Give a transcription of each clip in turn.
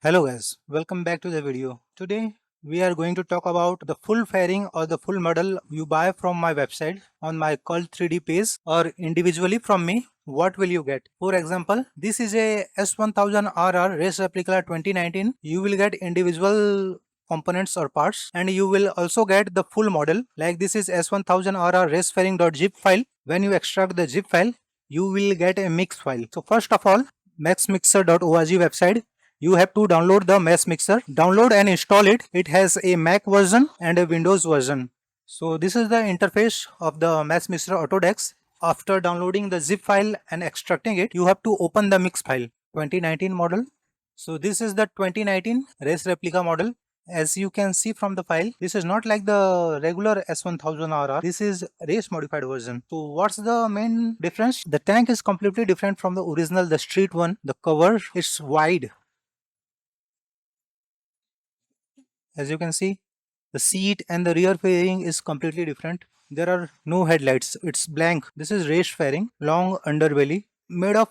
Hello guys, welcome back to the video. Today we are going to talk about the full fairing or the full model you buy from my website on my Cults3D page or individually from me. What will you get? For example, this is a S1000RR race replica 2019. You will get individual components or parts, and you will also get the full model. Like this is S1000RR race fairing.zip file. When you extract the zip file, you will get a mix file. So first of all, maxmixer.org website, you have to download the mesh mixer. Download and install it. It has a Mac version and a Windows version. So this is the interface of the mesh mixer Autodesk. After downloading the zip file and extracting it, you have to open the mix file. 2019 model. So this is the 2019 race replica model. As you can see from the file, this is not like the regular S1000RR. This is race modified version. So what's the main difference? The tank is completely different from the original, the street one. The cover is wide. As you can see, the seat and the rear fairing is completely different. There are no headlights. It's blank. This is race fairing, long underbelly, made of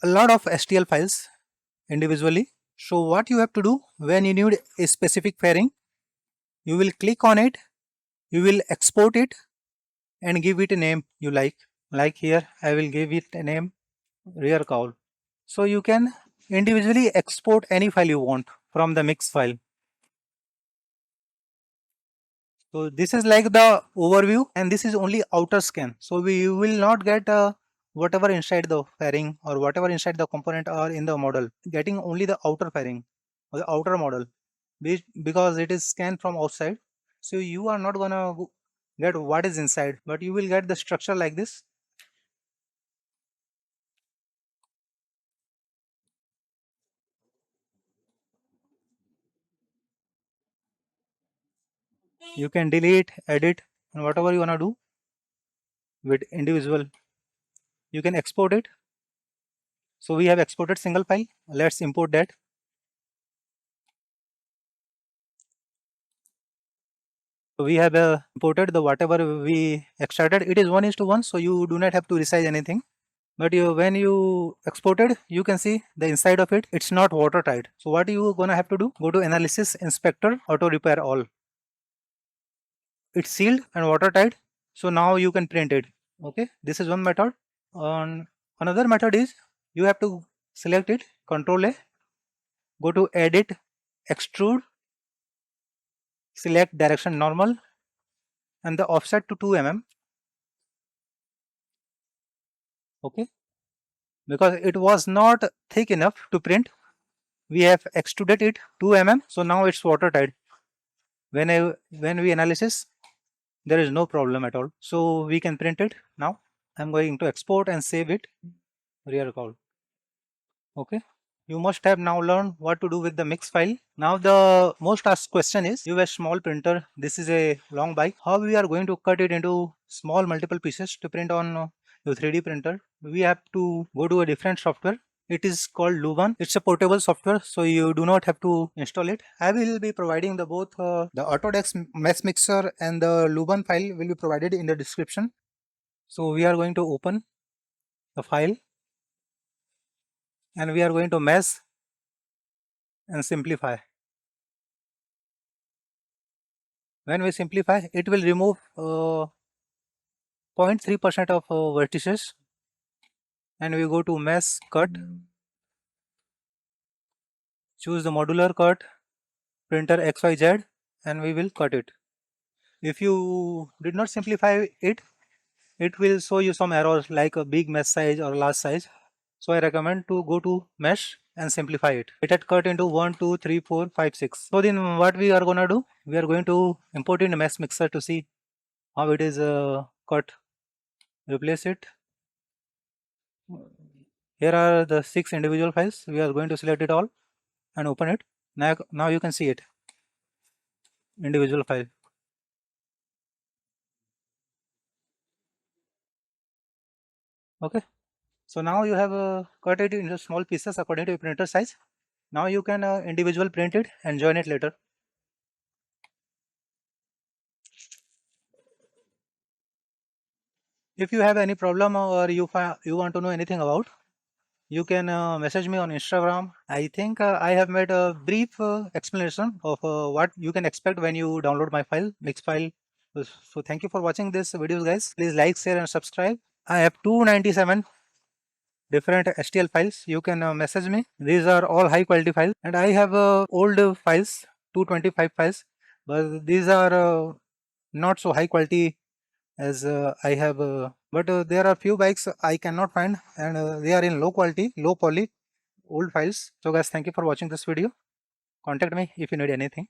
a lot of STL files individually. So what you have to do when you need a specific fairing, you will click on it, you will export it and give it a name you like. Like here, I will give it a name rear cowl. So you can individually export any file you want from the mix file. So this is like the overview, and this is only outer scan. So we will not get whatever inside the fairing or whatever inside the component are in the model, getting only the outer fairing or the outer model because it is scanned from outside. So you are not gonna get what is inside, but you will get the structure like this. You can delete, edit, and whatever you wanna do with individual. You can export it. So we have exported single file. Let's import that. So we have imported the whatever we extracted. It is 1:1, so you do not have to resize anything. But when you exported, you can see the inside of it. It's not watertight. So what you gonna have to do? Go to Analysis, Inspector, Auto Repair All. It's sealed and watertight. So now you can print it. Okay, this is one method. Another method is you have to select it. Control A. Go to Edit, Extrude. Select Direction Normal and the offset to 2 mm. Okay, because it was not thick enough to print, we have extruded it 2 mm, so now it's watertight. When we analysis, there is no problem at all, so we can print it. Now I'm going to export and save it rear cowl. Okay, you must have now learned what to do with the mix file. Now the most asked question is, you have a small printer, this is a long bike, how we are going to cut it into small multiple pieces to print on your 3D printer? We have to go to a different software. It is called Luban. It's a portable software, so you do not have to install it. I will be providing the both the Autodesk Mesh Mixer and the Luban file will be provided in the description. So we are going to open the file and we are going to mesh and simplify. When we simplify, it will remove 0.3% of vertices, and we go to mesh cut, choose the modular cut, printer XYZ, and we will cut it. If you did not simplify it, it will show you some errors like a big mesh size or large size. So I recommend to go to mesh and simplify it. It had cut into 1, 2, 3, 4, 5, 6. So then what we are gonna do? We are going to import in a mesh mixer to see how it is cut. Replace it. Here are the 6 individual files. We are going to select it all and open it. Now you can see it. Individual file. Okay. So now you have cut it into small pieces according to your printer size. Now you can individual print it and join it later. If you have any problem or you want to know anything about, You can message me on Instagram. I think I have made a brief explanation of what you can expect when you download my file, mix file. So thank you for watching this videos, guys. Please like, share, and subscribe. I have 297 different STL files. You can message me. These are all high quality files, and I have old files, 225 files, but these are not so high quality as I have. But there are few bikes I cannot find, and they are in low quality, low poly, old files. So guys, thank you for watching this video. Contact me if you need anything.